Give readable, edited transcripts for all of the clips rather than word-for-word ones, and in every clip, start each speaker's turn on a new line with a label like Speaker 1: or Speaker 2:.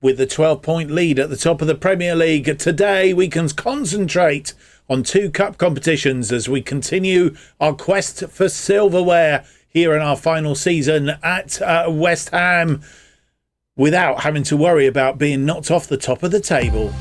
Speaker 1: with a 12-point lead at the top of the Premier League. Today we can concentrate on 2 cup competitions as we continue our quest for silverware here in our final season at West Ham without having to worry about being knocked off the top of the table.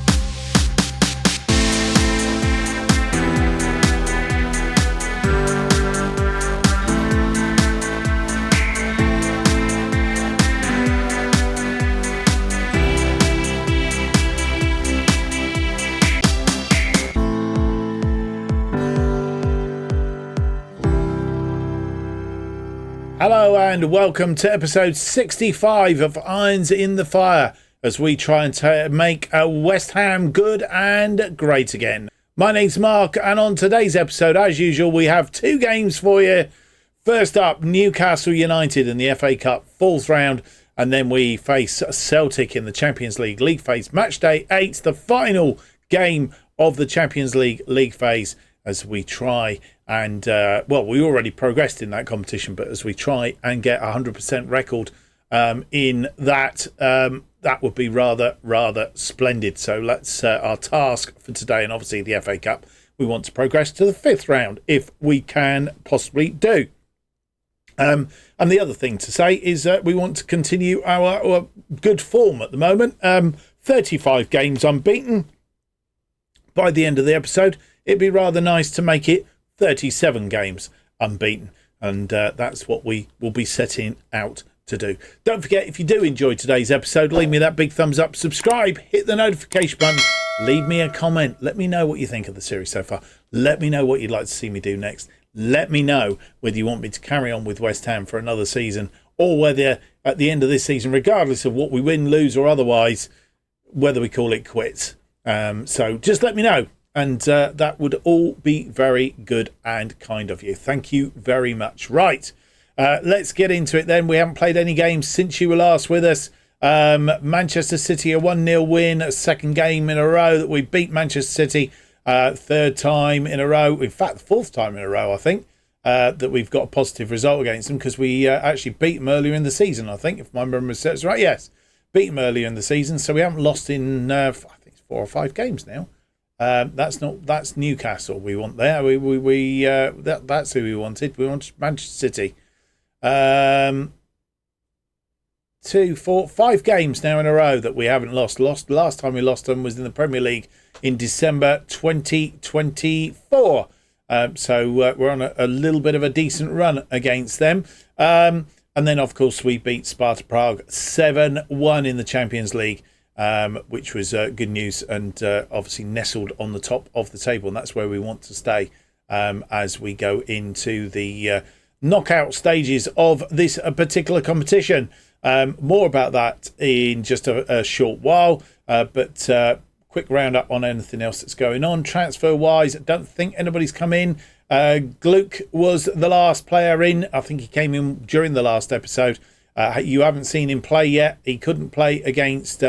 Speaker 1: Hello and welcome to episode 65 of Irons in the Fire as we try and make West Ham good and great again. My name's Mark, and on today's episode, as usual, we have 2 games for you. First up, Newcastle United in the FA Cup 4th round, and then we face Celtic in the Champions League league phase. Match day 8, the final game of the Champions League league phase as we try and, we already progressed in that competition, but as we try and get a 100% record in that, that would be rather splendid. So let's, our task for today, and obviously the FA Cup, we want to progress to the 5th round if we can possibly do. And the other thing to say is that we want to continue our good form at the moment. 35 games unbeaten. By the end of the episode, it'd be rather nice to make it 37 games unbeaten, and that's what we will be setting out to do. Don't forget, if you do enjoy today's episode, leave me that big thumbs up, subscribe, hit the notification button, leave me a comment, let me know what you think of the series so far, let me know what you'd like to see me do next, let me know whether you want me to carry on with West Ham for another season, or whether at the end of this season, regardless of what we win, lose or otherwise, whether we call it quits. So just let me know. And that would all be very good and kind of you. Thank you very much. Right, let's get into it then. We haven't played any games since you were last with us. Manchester City, a 1-0 win, a second game in a row that we beat Manchester City. 3rd time in a row, in fact, 4th time in a row, I think, that we've got a positive result against them, because we actually beat them earlier in the season, I think, if my memory serves right. Yes, beat them earlier in the season, so we haven't lost in, I think it's 4 or 5 games now. That's Newcastle we want there. That's who we wanted. We wanted Manchester City. 2, 4, 5 games now in a row that we haven't lost. Last time we lost them was in the Premier League in December 2024. So we're on a little bit of a decent run against them. And then of course we beat Sparta Prague 7-1 in the Champions League. Which was good news, and obviously nestled on the top of the table, and that's where we want to stay as we go into the knockout stages of this particular competition. More about that in just a short while, but quick roundup on anything else that's going on. Transfer-wise, I don't think anybody's come in. Gluck was the last player in. I think he came in during the last episode. You haven't seen him play yet. He couldn't play against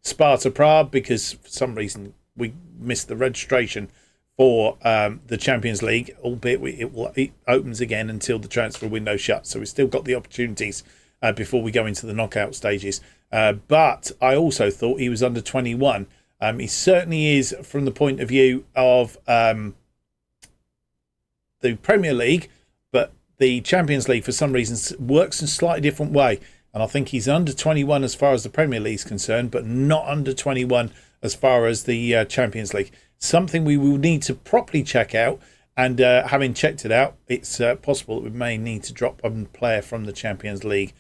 Speaker 1: Sparta Prague because for some reason we missed the registration for the Champions League, albeit it opens again until the transfer window shuts. So we've still got the opportunities before we go into the knockout stages. But I also thought he was under 21. He certainly is from the point of view of the Premier League, but the Champions League for some reason works in a slightly different way. And I think he's under 21 as far as the Premier League is concerned, but not under 21 as far as the Champions League. Something we will need to properly check out. And having checked it out, it's possible that we may need to drop a player from the Champions League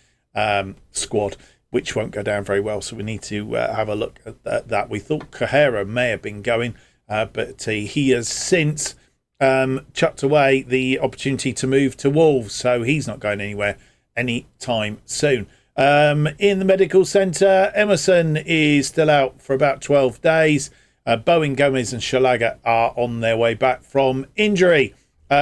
Speaker 1: squad, which won't go down very well. So we need to have a look at that. We thought Cajero may have been going, but he has since chucked away the opportunity to move to Wolves. So he's not going anywhere anytime soon. In the medical centre, Emerson is still out for about 12 days. Bowen, Gomez and Shalaga are on their way back from injury,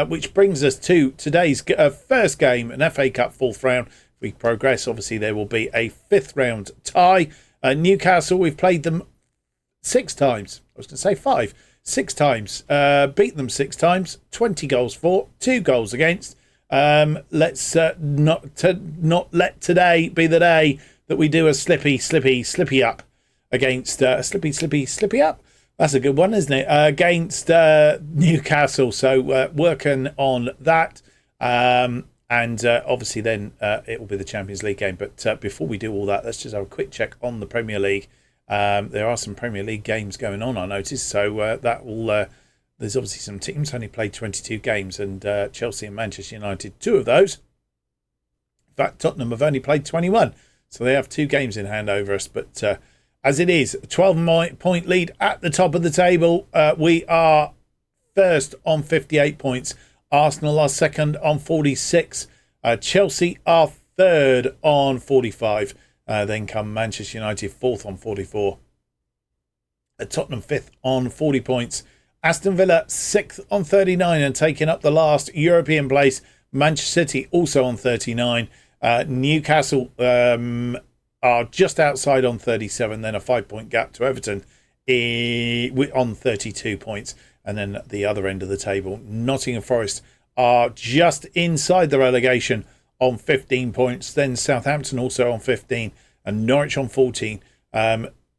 Speaker 1: which brings us to today's first game, an FA Cup 4th round. If we progress, obviously there will be a 5th round tie. Newcastle, we've played them 6 times. I was going to say 5. 6 times. Beat them 6 times. 20 goals for, 2 goals against. Let's not let today be the day that we do a slippy up. against Slippy Up. That's a good one, isn't it? Against Newcastle. So working on that. And obviously then it will be the Champions League game. But before we do all that, let's just have a quick check on the Premier League. There are some Premier League games going on, I noticed. So that will... there's obviously some teams only played 22 games. And Chelsea and Manchester United, 2 of those. In fact, Tottenham have only played 21. So they have 2 games in hand over us. But as it is, 12-point lead at the top of the table. We are first on 58 points. Arsenal are second on 46. Chelsea are third on 45. Then come Manchester United fourth on 44. Tottenham fifth on 40 points. Aston Villa sixth on 39 and taking up the last European place. Manchester City also on 39. Newcastle are just outside on 37. Then a 5-point gap to Everton on 32 points. And then at the other end of the table, Nottingham Forest are just inside the relegation on 15 points. Then Southampton also on 15 and Norwich on 14.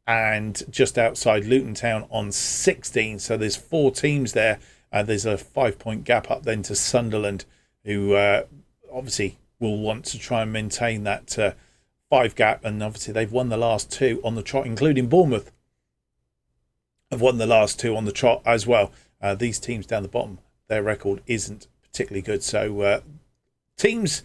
Speaker 1: And just outside Luton Town on 16. So there's 4 teams there. There's a 5-point gap up then to Sunderland, who obviously will want to try and maintain that 5 gap. And obviously they've won the last 2 on the trot, including Bournemouth. Have won the last 2 on the trot as well. These teams down the bottom, their record isn't particularly good. So teams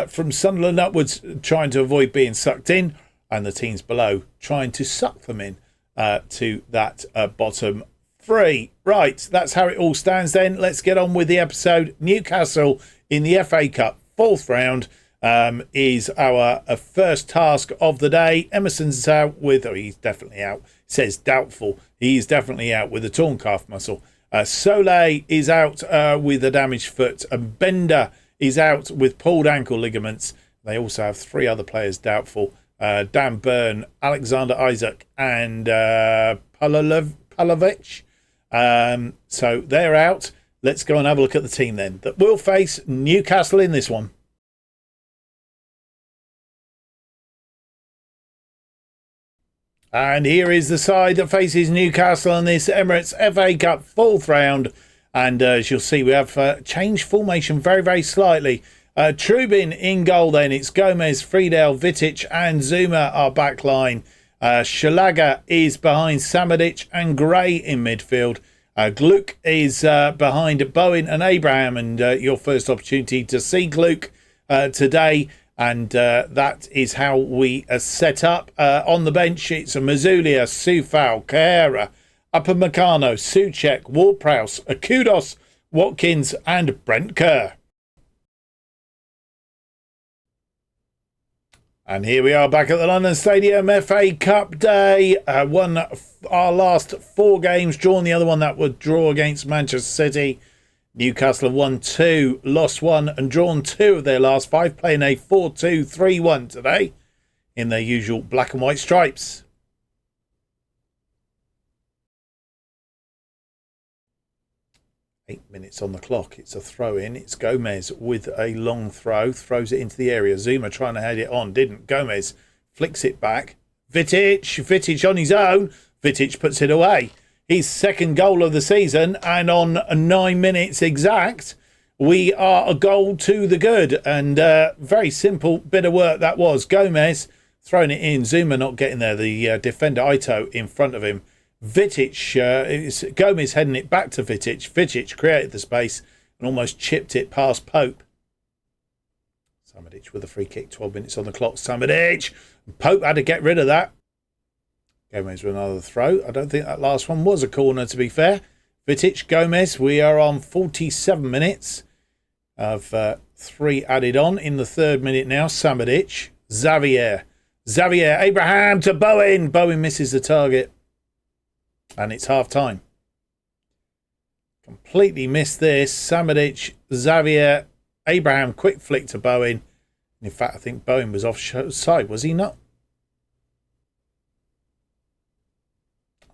Speaker 1: from Sunderland upwards trying to avoid being sucked in, and the teams below trying to suck them in to that bottom 3. Right, that's how it all stands then. Let's get on with the episode. Newcastle in the FA Cup 4th round is our first task of the day. Emerson's out with, he's definitely out. It says doubtful. He's definitely out with a torn calf muscle. Soleil is out with a damaged foot. And Bender is out with pulled ankle ligaments. They also have 3 other players doubtful. Dan Burn, Alexander Isaac and Pavlovic. So they're out. Let's go and have a look at the team then that will face Newcastle in this one. And here is the side that faces Newcastle in this Emirates FA Cup 4th round. And as you'll see, we have changed formation very, very slightly. Trubin in goal then. It's Gomez, Friedel, Vitic and Zuma are back line. Shalaga is behind Samadic and Gray in midfield. Gluck is behind Bowen and Abraham. And your first opportunity to see Gluck today. And that is how we are set up. On the bench, it's Mazulia, Sufal, Carrera, Upamecano, Souček, Ward-Prowse, Kudos, Watkins and Brent Kerr. And here we are back at the London Stadium, FA Cup day. Won our last 4 games, drawn the other one that would draw against Manchester City. Newcastle have won 2, lost 1 and drawn 2 of their last 5, playing a 4-2-3-1 today in their usual black and white stripes. Eight minutes on the clock. It's a throw in. It's Gomez with a long throw. Throws it into the area. Zuma trying to head it on. Didn't. Gomez flicks it back. Vitic on his own. Vitic puts it away. His 2nd goal of the season. And on 9 minutes exact, we are a goal to the good. And very simple bit of work that was. Gomez throwing it in. Zuma not getting there. The defender Ito in front of him. Vitic, Gomez heading it back to Vitic. Vitic created the space and almost chipped it past Pope. Samadic with a free kick, 12 minutes on the clock. Samadic! Pope had to get rid of that. Gomez with another throw. I don't think that last one was a corner, to be fair. Vitic, Gomez, we are on 47 minutes of 3 added on. In the 3rd minute now, Samadic, Xavier, Abraham to Bowen. Bowen misses the target. And it's half time. Completely missed this. Samadic, Xavier, Abraham, quick flick to Bowen. In fact, I think Bowen was offside, was he not?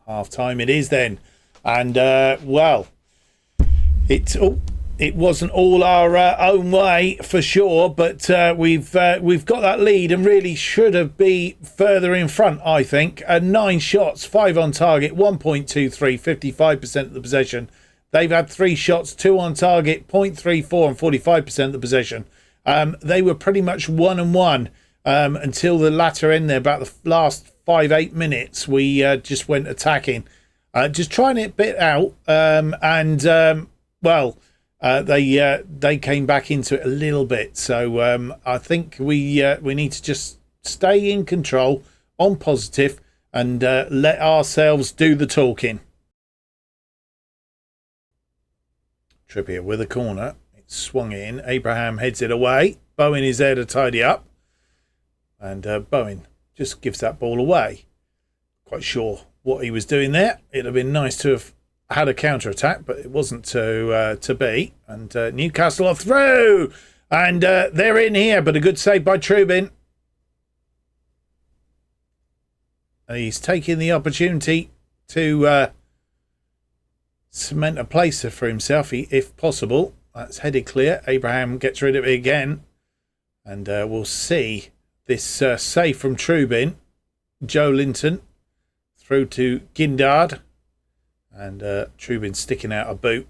Speaker 1: Half time it is then. And, well, it's... Oh, it wasn't all our own way for sure, but we've got that lead and really should have been further in front, I think. 9 shots, 5 on target, 1.23, 55% of the possession. They've had 3 shots, 2 on target, 0.34 and 45% of the possession. They were pretty much 1-1 until the latter end there, about the last 5-8 minutes. We just went attacking, just trying it a bit out, they came back into it a little bit. So I think we need to just stay in control, on positive, and let ourselves do the talking. Trippier with a corner. It's swung in. Abraham heads it away. Bowen is there to tidy up. And Bowen just gives that ball away. Quite sure what he was doing there. It'd have been nice to have had a counter-attack, but it wasn't to be. And Newcastle are through. And they're in here, but a good save by Trubin. And he's taking the opportunity to cement a placer for himself, if possible. That's headed clear. Abraham gets rid of it again. And we'll see this save from Trubin. Joe Linton through to Gindard. And Trubin sticking out a boot.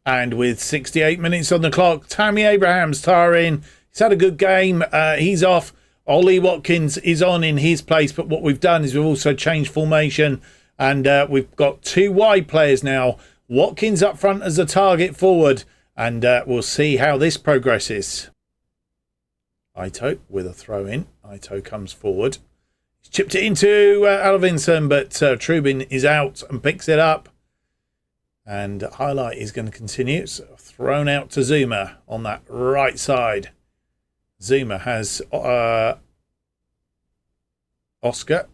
Speaker 1: And with 68 minutes on the clock, Tammy Abraham's tiring. He's had a good game. He's off. Ollie Watkins is on in his place. But what we've done is we've also changed formation. And we've got 2 wide players now. Watkins up front as a target forward. And we'll see how this progresses. Ito with a throw in. Ito comes forward. He's chipped it into Alvinson, but Trubin is out and picks it up. And highlight is going to continue. So thrown out to Zuma on that right side. Zuma has Oscar,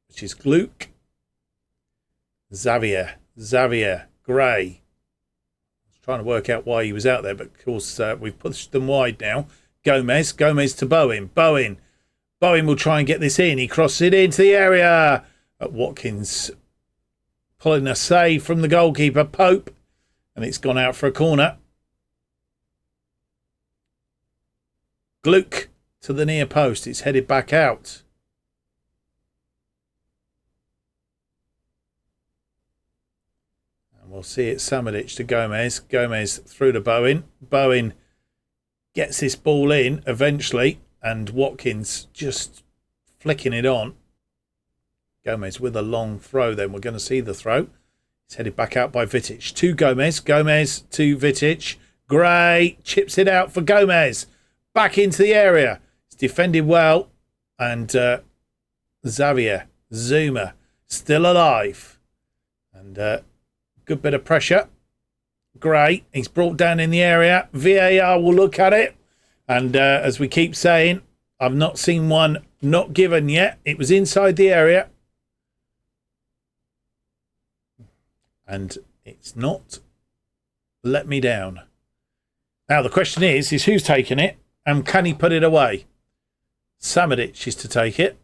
Speaker 1: which is Gluck. Xavier, Gray. I was trying to work out why he was out there, but of course we've pushed them wide now. Gomez to Bowen. Bowen will try and get this in. He crosses it into the area. Watkins pulling a save from the goalkeeper, Pope. And it's gone out for a corner. Gluck to the near post. It's headed back out. And we'll see it Samadic to Gomez. Gomez through to Bowen. Bowen gets this ball in eventually. And Watkins just flicking it on. Gomez with a long throw then. We're going to see the throw. It's headed back out by Vitic to Gomez. Gomez to Vitic. Gray chips it out for Gomez. Back into the area. It's defended well. And Xavier Zuma still alive. And good bit of pressure. Gray. He's brought down in the area. VAR will look at it. And as we keep saying, I've not seen one not given yet. It was inside the area. And it's not let me down. Now the question is who's taking it and can he put it away? Samadic is to take it.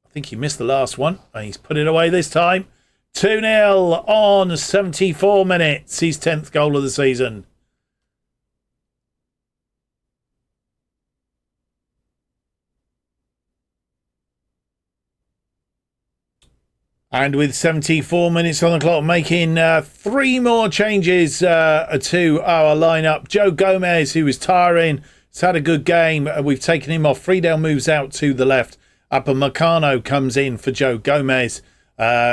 Speaker 1: I think he missed the last one and he's put it away this time. 2-0 on 74 minutes. His 10th goal of the season. And with 74 minutes on the clock, making 3 more changes to our lineup. Joe Gomez, who was tiring, has had a good game. We've taken him off. Friedel moves out to the left. Upamecano comes in for Joe Gomez.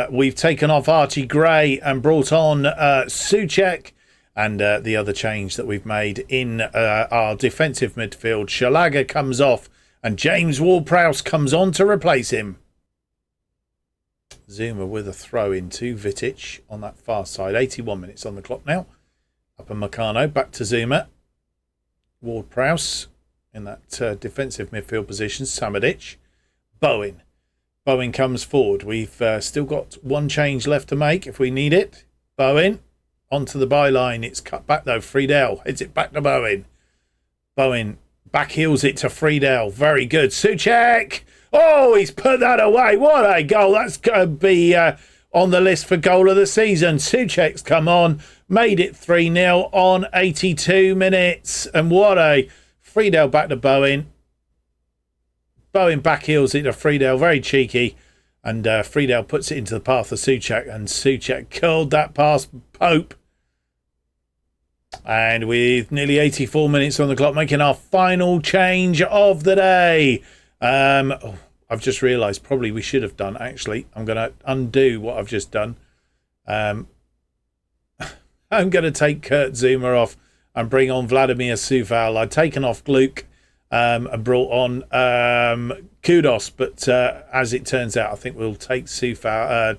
Speaker 1: We've taken off Archie Gray and brought on Souček. And the other change that we've made in our defensive midfield, Shalaga comes off and James Ward-Prowse comes on to replace him. Zuma with a throw in to Vitic on that far side. 81 minutes on the clock now. Upamecano back to Zuma. Ward-Prowse in that defensive midfield position. Samadic. Bowen comes forward. We've still got 1 change left to make if we need it. Bowen onto the byline. It's cut back though. Friedel heads it back to Bowen. Bowen backheels it to Friedel. Very good. Souček. Oh, he's put that away. What a goal. That's going to be on the list for goal of the season. Souček's come on. made it 3-0 on 82 minutes. And what a Friedel back to Bowen. Bowen backheels it to Friedel, very cheeky. And Friedel puts it into the path of Souček. And Souček curled that past Pope. And with nearly 84 minutes on the clock, making our final change of the day. I've just realised probably we should have done, actually. I'm going to undo what I've just done. I'm going to take Kurt Zuma off and bring on Vladimir Coufal. I'd taken off Gluck and brought on Kudos. But as it turns out, I think we'll take Zuma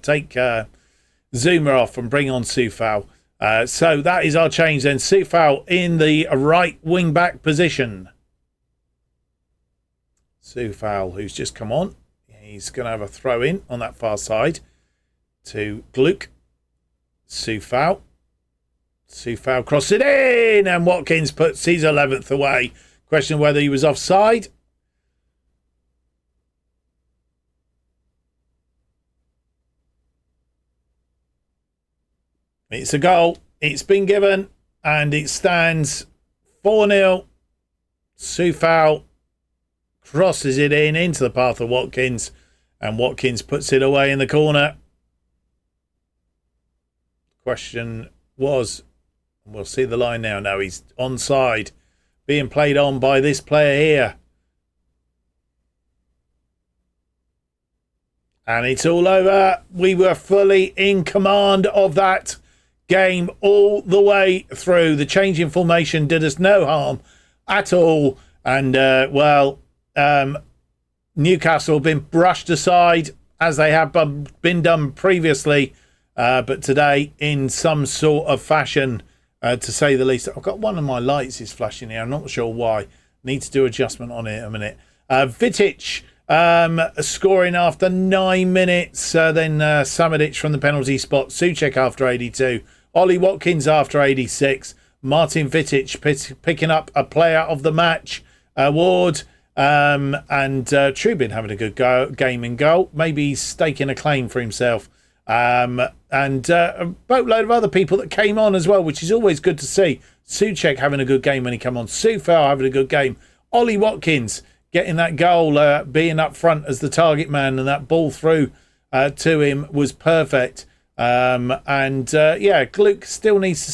Speaker 1: off and bring on Coufal. So that is our change then. Coufal in the right wing back position. Coufal, who's just come on. He's going to have a throw in on that far side to Gluck. Coufal. Coufal crosses it in, and Watkins puts his 11th away. Question whether he was offside. It's a goal. It's been given, and it stands 4-0. Coufal crosses it in into the path of Watkins, and Watkins puts it away in the corner. Question was, we'll see the line now. No, he's onside, being played on by this player here. And it's all over. We were fully in command of that game all the way through. The change in formation did us no harm at all. And, Newcastle have been brushed aside as they have been done previously. But today, in some sort of fashion, to say the least. I've got one of my lights is flashing here. I'm not sure why. Need to do adjustment on it in a minute. Vitic scoring after 9 minutes. Then Samadic from the penalty spot. Souček after 82. Ollie Watkins after 86. Martin Vitic picking up a player of the match award. And Trubin having a good game in goal. Maybe he's staking a claim for himself. And a boatload of other people that came on as well, which is always good to see. Souček having a good game when he came on. Coufal having a good game. Ollie Watkins getting that goal, being up front as the target man, and that ball through to him was perfect. Gluck still needs to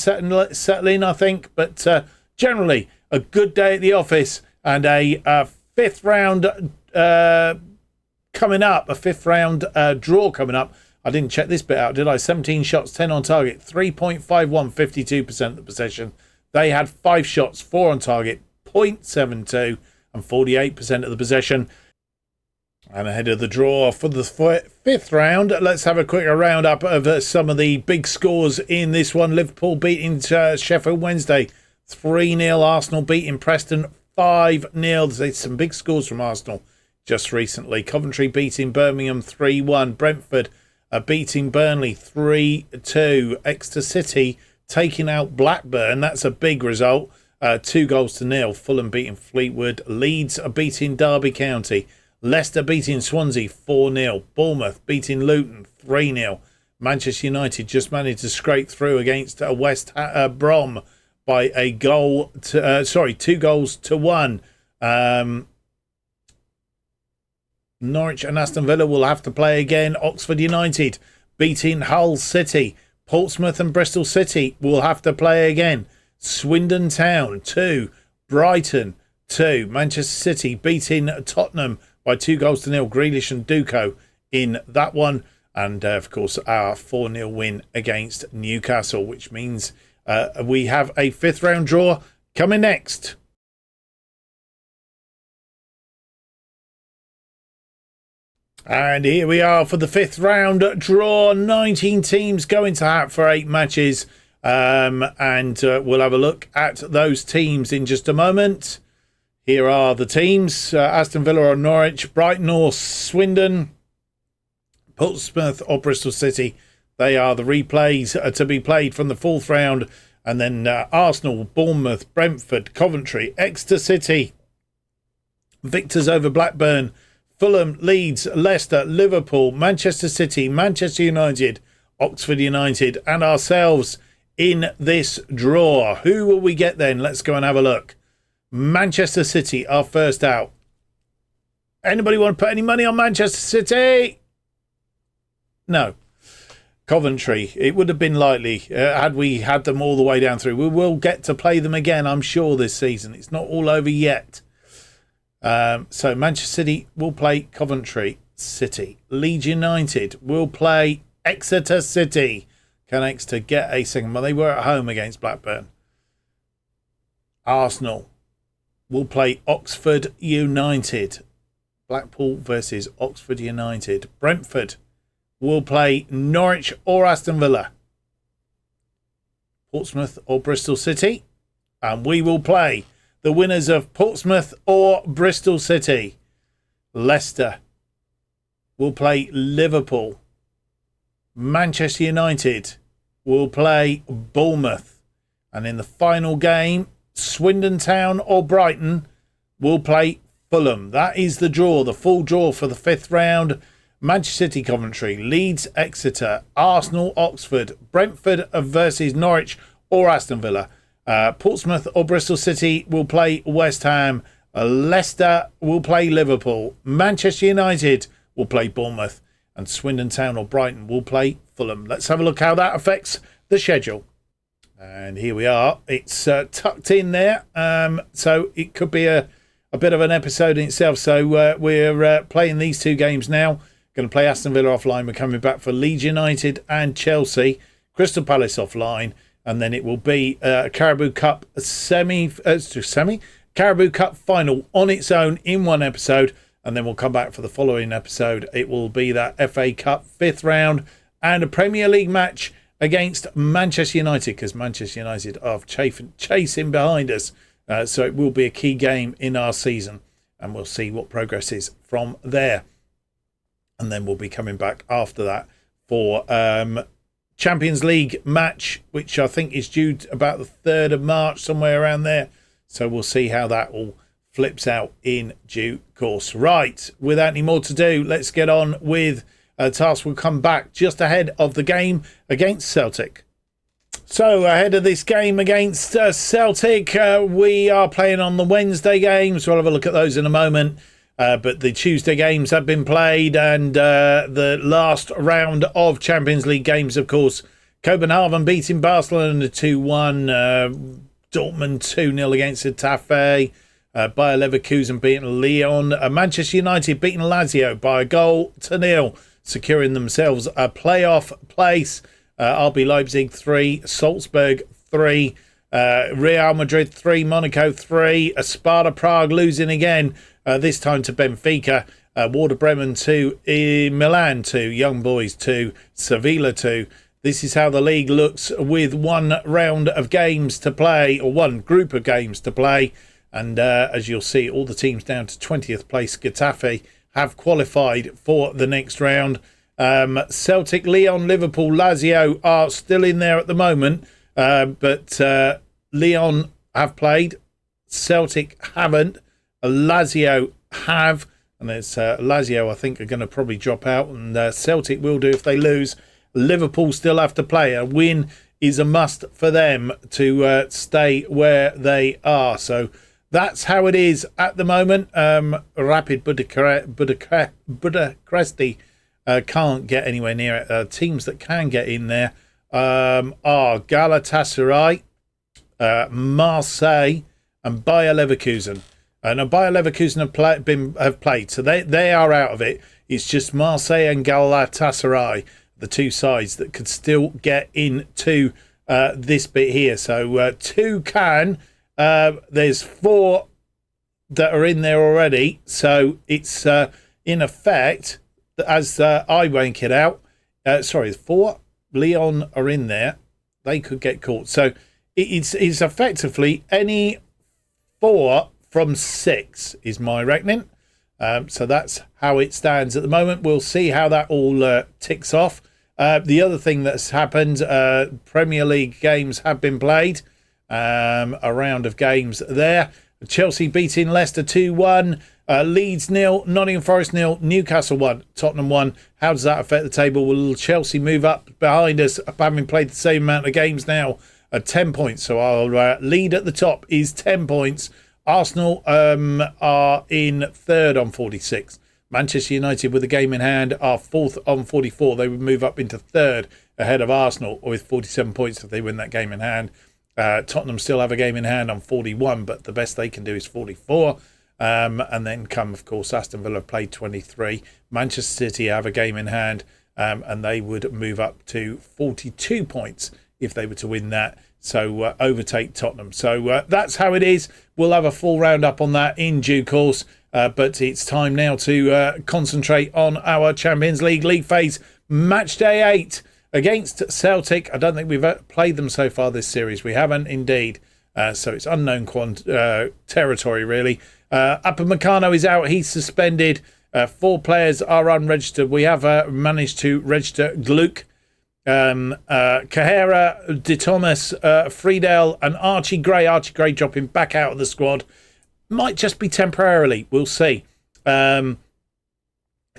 Speaker 1: settle in, I think. But generally, a good day at the office, and a fifth round coming up. A fifth round draw coming up. I didn't check this bit out, did I? 17 shots, 10 on target, 3.51, 52% of the possession. They had 5 shots, 4 on target, 0.72, and 48% of the possession. And ahead of the draw for the fifth round, let's have a quick roundup of some of the big scores in this one. Liverpool beating Sheffield Wednesday 3-0. Arsenal beating Preston 5-0. There's some big scores from Arsenal just recently. Coventry beating Birmingham 3-1. Brentford beating Burnley 3-2. Exeter City taking out Blackburn. That's a big result. 2-0. Fulham beating Fleetwood. Leeds beating Derby County. Leicester beating Swansea 4-0. Bournemouth beating Luton 3-0. Manchester United just managed to scrape through against West Brom by a goal to 2-1. Norwich and Aston Villa will have to play again. Oxford United beating Hull City. Portsmouth and Bristol City will have to play again. Swindon Town 2. Brighton 2. Manchester City beating Tottenham by 2-0. Grealish and Duco in that one. And, of course, our 4-0 win against Newcastle, which means we have a fifth round draw coming next. And here we are for the fifth round draw. 19 teams going to hat for 8 matches. And we'll have a look at those teams in just a moment. Here are the teams. Aston Villa or Norwich, Brighton or Swindon, Portsmouth or Bristol City. They are the replays to be played from the fourth round. And then Arsenal, Bournemouth, Brentford, Coventry, Exeter City, victors over Blackburn, Fulham, Leeds, Leicester, Liverpool, Manchester City, Manchester United, Oxford United, and ourselves in this draw. Who will we get then? Let's go and have a look. Manchester City are first out. Anybody want to put any money on Manchester City? No. Coventry. It would have been likely had we had them all the way down through. We will get to play them again, I'm sure, this season. It's not all over yet. So Manchester City will play Coventry City. Leeds United will play Exeter City. Can Exeter get a second? Well, they were at home against Blackburn. Arsenal will play Oxford United. Blackpool versus Oxford United. Brentford will play Norwich or Aston Villa. Portsmouth or Bristol City. And we will play the winners of Portsmouth or Bristol City. Leicester will play Liverpool. Manchester United will play Bournemouth. And in the final game, Swindon Town or Brighton will play Fulham. That is the draw, the full draw for the 5th round. Manchester City, Coventry, Leeds, Exeter, Arsenal, Oxford, Brentford versus Norwich or Aston Villa. Portsmouth or Bristol City will play West Ham. Leicester will play Liverpool. Manchester United will play Bournemouth. And Swindon Town or Brighton will play Fulham. Let's have a look how that affects the schedule. And here we are. It's tucked in there. So it could be a bit of an episode in itself. So we're playing these 2 games now. Going to play Aston Villa offline. We're coming back for Leeds United and Chelsea. Crystal Palace offline. And then it will be Carabao Cup Carabao Cup final on its own in one episode. And then we'll come back for the following episode. It will be that FA Cup 5th round and a Premier League match against Manchester United, because Manchester United are chasing behind us. So it will be a key game in our season, and we'll see what progresses from there. And then we'll be coming back after that for Champions League match, which I think is due about the 3rd of March, somewhere around there. So we'll see how that all flips out in due course. Right, without any more to do, let's get on with a task. We'll come back just ahead of the game against Celtic. So ahead of this game against Celtic, we are playing on the Wednesday games. We'll have a look at those in a moment. But the Tuesday games have been played, and the last round of Champions League games, of course, Copenhagen beating Barcelona 2-1, Dortmund 2-0 against Getafe, Bayer Leverkusen beating Lyon, Manchester United beating Lazio by 1-0, securing themselves a playoff place. RB Leipzig 3, Salzburg 3, Real Madrid 3, Monaco 3, Sparta Prague losing again, this time to Benfica, Werder Bremen 2, Milan 2, Young Boys 2, Sevilla 2. This is how the league looks with one round of games to play, or one group of games to play. And as you'll see, all the teams down to 20th place, Getafe, have qualified for the next round. Celtic, Lyon, Liverpool, Lazio are still in there at the moment. But Lyon have played. Celtic haven't. Lazio have. And it's Lazio, I think, are going to probably drop out. And Celtic will do if they lose. Liverpool still have to play. A win is a must for them to stay where they are. So that's how it is at the moment. Rapid Bucharest can't get anywhere near it. Teams that can get in there are Galatasaray, Marseille, and Bayer Leverkusen. And Bayer Leverkusen have played, so they are out of it. It's just Marseille and Galatasaray, the two sides that could still get into this bit here. So 2 can. There's 4 that are in there already. So it's in effect, as I rank it out, 4 Lyon are in there. They could get caught. So it's effectively any 4 from 6 is my reckoning. So that's how it stands at the moment. We'll see how that all ticks off. The other thing that's happened, Premier League games have been played. A round of games there. Chelsea beating Leicester 2-1. Leeds 0, Nottingham Forest 0, Newcastle 1, Tottenham 1. How does that affect the table? Will Chelsea move up behind us, having played the same amount of games now at 10 points? So our lead at the top is 10 points. Arsenal are in third on 46. Manchester United with a game in hand are fourth on 44. They would move up into third ahead of Arsenal with 47 points if they win that game in hand. Tottenham still have a game in hand on 41, but the best they can do is 44. And then come, of course, Aston Villa played 23. Manchester City have a game in hand, and they would move up to 42 points if they were to win that. So overtake Tottenham. So that's how it is. We'll have a full roundup on that in due course. But it's time now to concentrate on our Champions League phase. Match day 8 against Celtic. I don't think we've played them so far this series. We haven't indeed. So it's unknown territory, really. Upamecano is out. He's suspended. 4 players are unregistered. We have managed to register Gluck, Cahera, De Thomas, Friedel and Archie Gray. Archie Gray dropping back out of the squad. Might just be temporarily. We'll see. It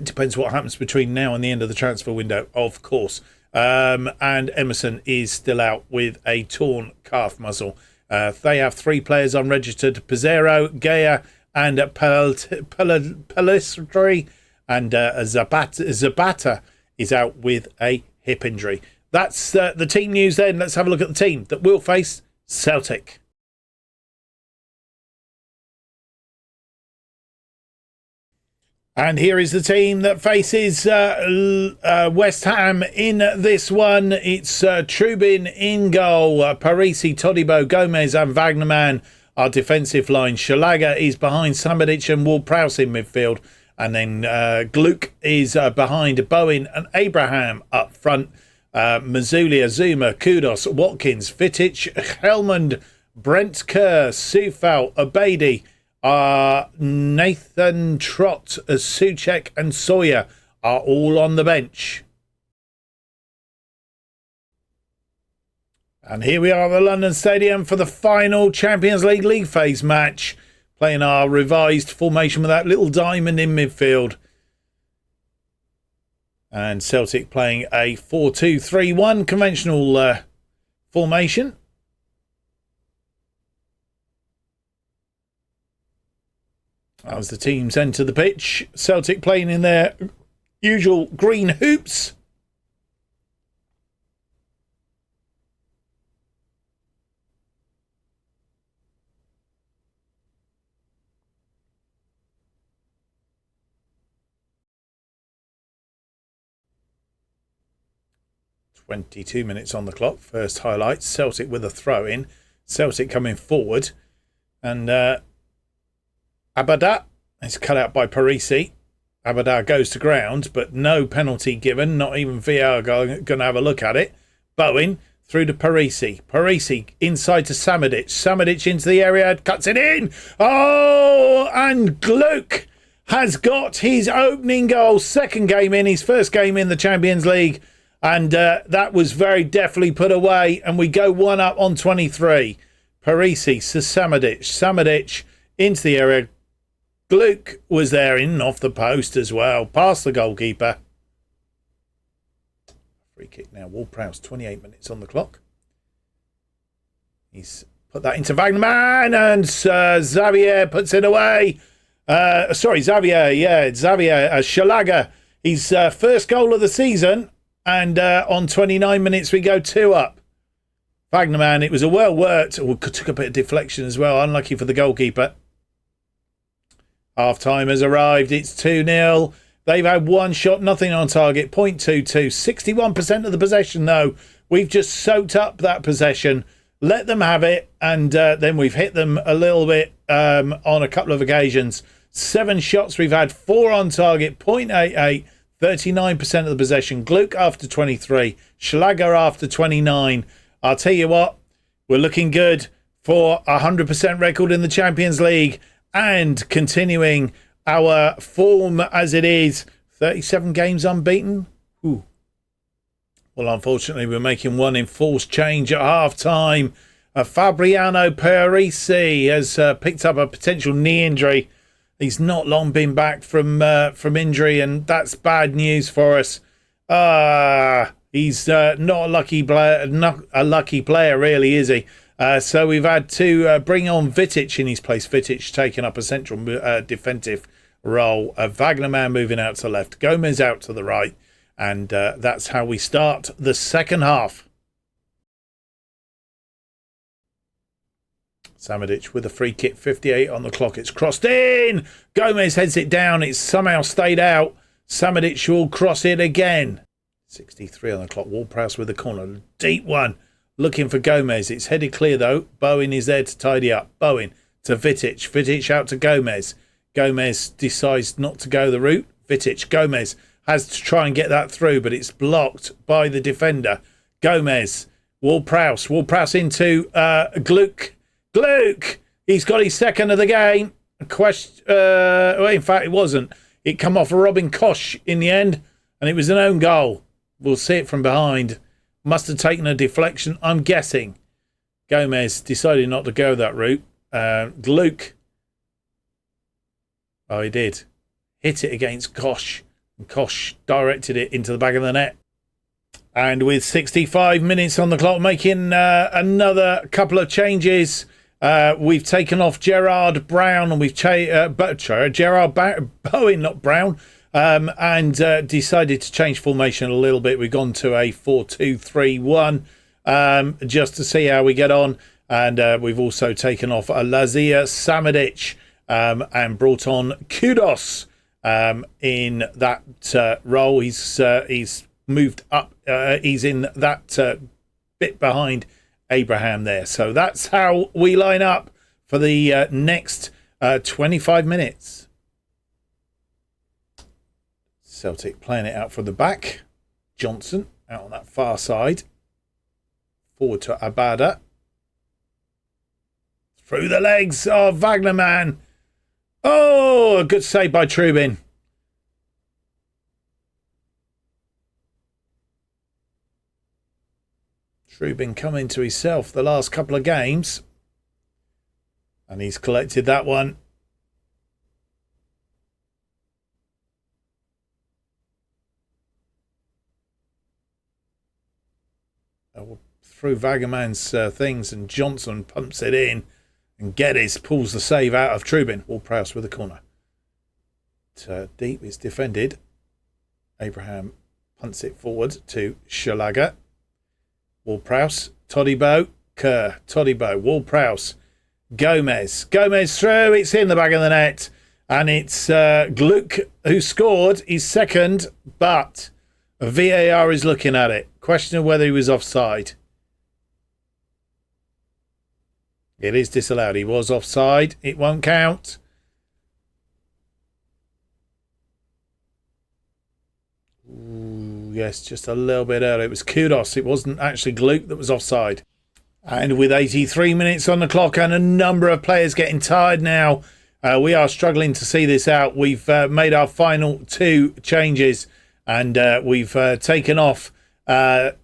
Speaker 1: depends what happens between now and the end of the transfer window, of course. And Emerson is still out with a torn calf muscle. They have 3 players unregistered: Pizarro, Gaya, and Pelistri. And Zapata is out with a hip injury. That's the team news then. Let's have a look at the team that will face Celtic. And here is the team that faces West Ham in this one. It's Trubin in goal, Parisi, Todibo, Gomez and Wagnerman. Our defensive line, Shalaga is behind Samadic and Ward-Prowse in midfield. And then Gluck is behind Bowen and Abraham up front. Mazulia, Zuma, Kudos, Watkins, Vitic, Helmond, Brent Kerr, Sufal, Abedi, Nathan Trott, Souček and Sawyer are all on the bench. And here we are at the London Stadium for the final Champions League phase match, playing our revised formation with that little diamond in midfield. And Celtic playing a 4-2-3-1 conventional formation. As the teams enter the pitch, Celtic playing in their usual green hoops. "22 minutes on the clock." First highlights. Celtic with a throw in. Celtic coming forward. And Abada is cut out by Parisi. Abada goes to ground, but no penalty given. Not even VAR going to have a look at it. Bowen through to Parisi. Parisi inside to Samadic. Samadic into the area, cuts it in. Oh, and Gluck has got his opening goal. Second game in, his first game in the Champions League. And that was very deftly put away. And we go 1 up on 23. Parisi to Samadic. Samadic into the area. Gluck was there in off the post as well. Past the goalkeeper. Free kick now. Ward-Prowse, 28 minutes on the clock. He's put that into Wagnerman. And Xavier puts it away. Xavier. Yeah, Xavier. Shalaga. His first goal of the season. And on 29 minutes, we go 2 up. Wagnerman, it was a well-worked... took a bit of deflection as well. Unlucky for the goalkeeper. Half-time has arrived. It's 2-0. They've had one shot, nothing on target. 0.22. 61% of the possession, though. We've just soaked up that possession. Let them have it. And then we've hit them a little bit on a couple of occasions. 7 shots. We've had 4 on target. 0.88. 39% of the possession. Gluck after 23. Schlager after 29. I'll tell you what, we're looking good for a 100% record in the Champions League and continuing our form as it is. 37 games unbeaten. Ooh. Well, unfortunately, we're making one enforced change at half-time. Fabriano Parisi has picked up a potential knee injury. He's not long been back from injury, and that's bad news for us. He's not a lucky player, really, is he? So we've had to bring on Vitic in his place. Vitic taking up a central defensive role. Wagnerman moving out to the left. Gomez out to the right. And that's how we start the second half. Samadic with a free kick, 58 on the clock. It's crossed in. Gomez heads it down. It's somehow stayed out. Samadic will cross it again. 63 on the clock. Ward-Prowse with the corner. Deep one. Looking for Gomez. It's headed clear though. Bowen is there to tidy up. Bowen to Vitic. Vitic out to Gomez. Gomez decides not to go the route. Vitic. Gomez has to try and get that through, but it's blocked by the defender. Gomez. Ward-Prowse. Ward-Prowse into Gluck. Gluck! He's got his second of the game. Well, in fact, it wasn't. It come off Robin Koch in the end, and it was an own goal. We'll see it from behind. Must have taken a deflection, I'm guessing. Gomez decided not to go that route. Gluck. Oh, he did. Hit it against Koch. And Koch directed it into the back of the net. And with 65 minutes on the clock, making another couple of changes. We've taken off Gerard Brown and we've Gerard Bowen, not Brown, and decided to change formation a little bit. We've gone to a 4-2-3-1 just to see how we get on. And we've also taken off Lazia Samadic and brought on Kudos in that role. He's moved up. He's in that bit behind Abraham there. So that's how we line up for the next 25 minutes. Celtic playing it out from the back. Johnson out on that far side. Forward to Abada. Through the legs of Wagnerman. Oh, a good save by Trubin. Trubin coming to himself the last couple of games. And he's collected that one. Through Wagnerman's things, and Johnson pumps it in. And Geddes pulls the save out of Trubin. Ward-Prowse with the corner. Deep is defended. Abraham punts it forward to Shalaga. Ward-Prowse, Todibo, Kerr, Todibo, Ward-Prowse, Gomez. Gomez through, it's in the back of the net. And it's Gluck who scored his second, but VAR is looking at it. Question of whether he was offside. It is disallowed. He was offside. It won't count. Ooh, yes, just a little bit early. It was Kudos. It wasn't actually Gluck that was offside. And with 83 minutes on the clock and a number of players getting tired now, we are struggling to see this out. We've made our final two changes, and we've taken off in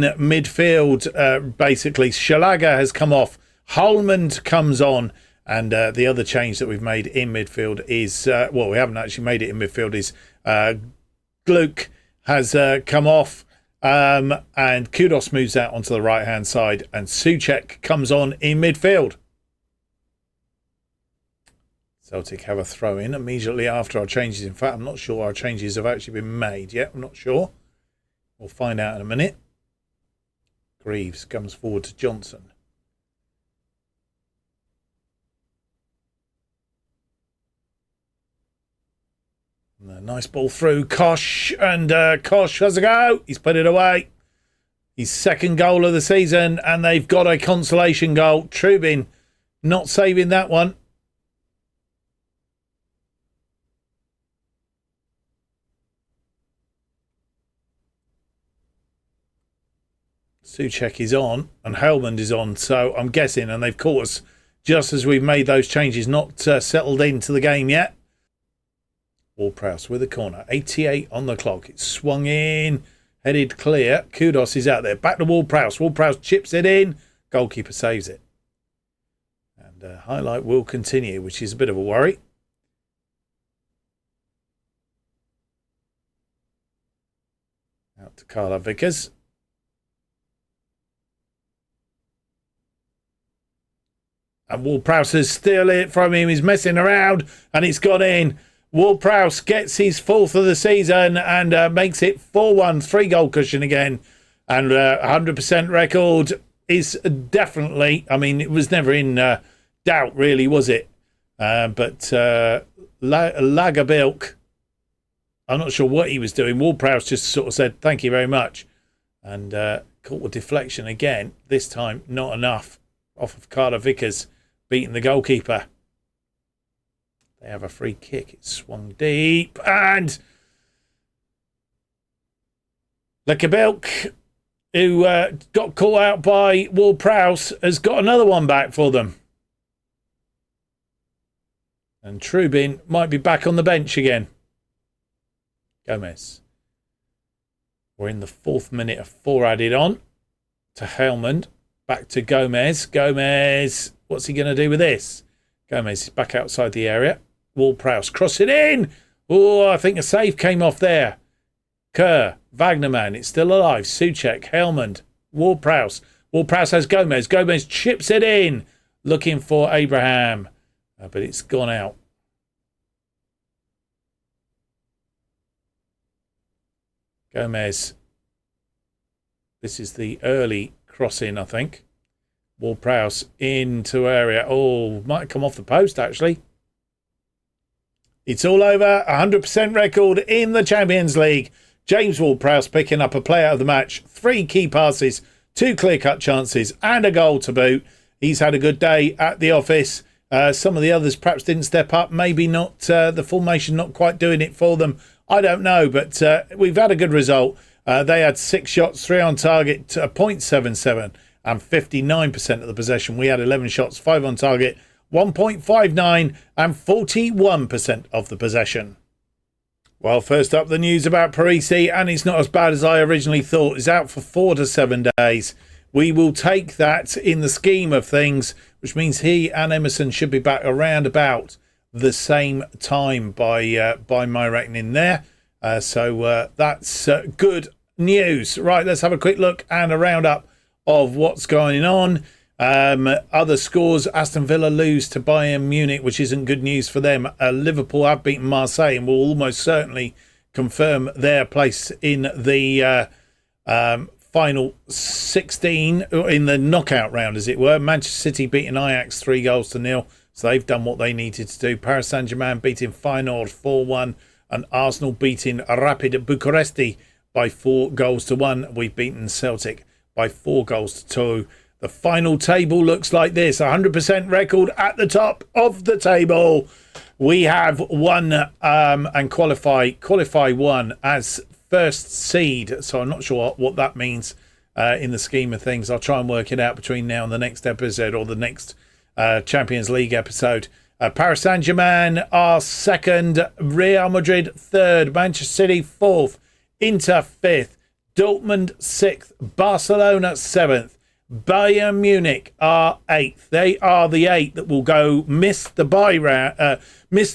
Speaker 1: midfield. Basically, Shalaga has come off. Holmand comes on, and the other change that we've made in midfield is, well, we haven't actually made it in midfield, is Gluck has come off, and Kudos moves out onto the right-hand side, and Souček comes on in midfield. Celtic have a throw-in immediately after our changes. In fact, I'm not sure our changes have actually been made yet. I'm not sure. We'll find out in a minute. Greaves comes forward to Johnson. And a nice ball through Koch, and Koch has a go. He's put it away. His second goal of the season, and they've got a consolation goal. Trubin not saving that one. Souček is on, and Helmand is on, so I'm guessing, and they've caught us just as we've made those changes, not settled into the game yet. Ward-Prowse with a corner. 88 on the clock. It's swung in. Headed clear. Kudos is out there. Back to Ward-Prowse. Ward-Prowse chips it in. Goalkeeper saves it. And highlight will continue, which is a bit of a worry. Out to Carla Vickers. And Ward-Prowse has steal it from him. He's messing around and it's gone in. Ward-Prowse gets his 4th of the season and makes it 4-1. 3-goal cushion again. And 100% record is definitely, I mean, it was never in doubt, really, was it? But Lagerbilk, I'm not sure what he was doing. Ward-Prowse just sort of said, thank you very much. And caught the deflection again. This time, not enough. Off of Carla Vickers, beating the goalkeeper. They have a free kick. It's swung deep. And Lagerbilk, who got caught out by Ward-Prowse, has got another one back for them. And Trubin might be back on the bench again. Gomez. We're in the 4th minute of 4 added on to Helmond. Back to Gomez. Gomez, what's he going to do with this? Gomez is back outside the area. Ward-Prowse cross it in. Oh, I think a save came off there. Kerr, Wagnerman, it's still alive. Souček, Helmond, Ward-Prowse. Ward-Prowse has Gomez. Gomez chips it in. Looking for Abraham. But it's gone out. Gomez. This is the early crossing, I think. Ward-Prowse into area. Oh, might come off the post, actually. It's all over. 100% record in the Champions League. James Ward-Prowse picking up a player of the match. 3 key passes, 2 clear-cut chances, and a goal to boot. He's had a good day at the office. Some of the others perhaps didn't step up. Maybe not the formation not quite doing it for them. I don't know, but we've had a good result. They had 6 shots, 3 on target, 0.77 and 59% of the possession. We had 11 shots, 5 on target, 1.59 and 41% of the possession. Well, first up, the news about Parisi, and it's not as bad as I originally thought. He's out for 4 to 7 days. We will take that in the scheme of things, which means he and Emerson should be back around about the same time by my reckoning there. So that's good news. Right, let's have a quick look and a roundup of what's going on. Other scores: Aston Villa lose to Bayern Munich, which isn't good news for them. Liverpool have beaten Marseille and will almost certainly confirm their place in the final 16 in the knockout round, as it were. Manchester City beating Ajax 3-0, so they've done what they needed to do. Paris Saint-Germain beating Feyenoord 4-1, and Arsenal beating Rapid Bucharesti by 4-1. We've beaten Celtic by 4-2. The final table looks like this: 100% record at the top of the table. We have won and qualify 1 as first seed, so I'm not sure what that means in the scheme of things. I'll try and work it out between now and the next episode, or the next Champions League episode. Paris Saint-Germain are second, Real Madrid third, Manchester City fourth, Inter fifth, Dortmund sixth, Barcelona 7th, Bayern Munich are 8th. They are the 8 that will go miss the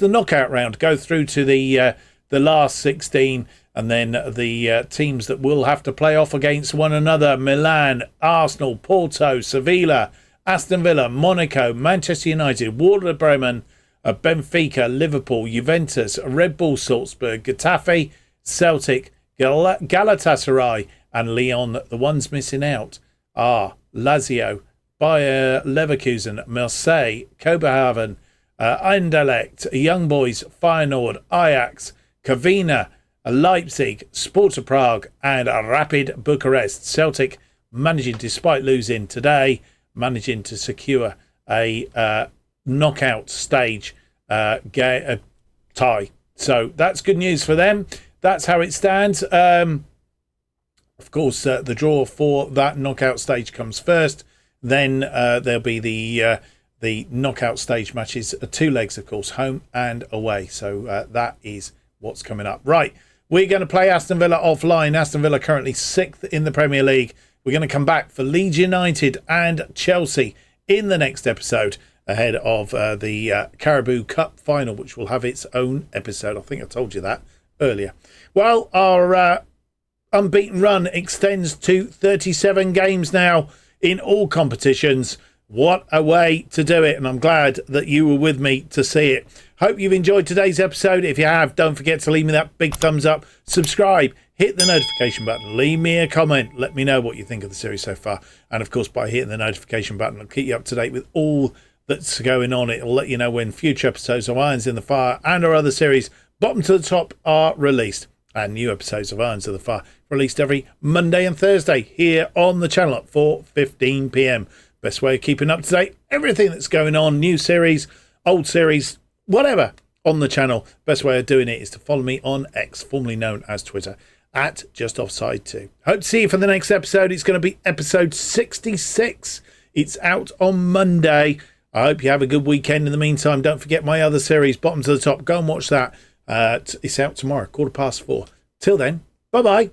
Speaker 1: knockout round, go through to the last 16, and then the teams that will have to play off against one another: Milan, Arsenal, Porto, Sevilla, Aston Villa, Monaco, Manchester United, Werder Bremen, Benfica, Liverpool, Juventus, Red Bull Salzburg, Getafe, Celtic, Galatasaray and Lyon. The ones missing out are Lazio, Bayer Leverkusen, Marseille, Copenhagen, Anderlecht, Young Boys, Feyenoord, Ajax, Covina, Leipzig, Sparta Prague and Rapid Bucharest. Celtic managing, despite losing today, managing to secure a knockout stage tie. So that's good news for them. That's how it stands. Of course, the draw for that knockout stage comes first. Then there'll be the knockout stage matches, 2 legs, of course, home and away. So that is what's coming up. Right, we're going to play Aston Villa offline. Aston Villa currently 6th in the Premier League. We're going to come back for Leeds United and Chelsea in the next episode, ahead of the Carabao Cup final, which will have its own episode. I think I told you that earlier. Well, our unbeaten run extends to 37 games now in all competitions. What a way to do it, and I'm glad that you were with me to see it. Hope you've enjoyed today's episode. If you have, don't forget to leave me that big thumbs up, subscribe, hit the notification button, leave me a comment, let me know what you think of the series so far. And of course, by hitting the notification button, I'll keep you up to date with all that's going on. It'll let you know when future episodes of Irons in the Fire and our other series, bottom to the top, are released. And new episodes of Irons in the Fire released every Monday and Thursday here on the channel at 4:15 p.m. Best way of keeping up to date, everything that's going on, new series, old series, whatever, on the channel. Best way of doing it is to follow me on X, formerly known as Twitter, at JustOffside2. Hope to see you for the next episode. It's going to be episode 66. It's out on Monday. I hope you have a good weekend. In the meantime, don't forget my other series, Bottom to the Top. Go and watch that. It's out tomorrow, 4:15. Till then, bye-bye.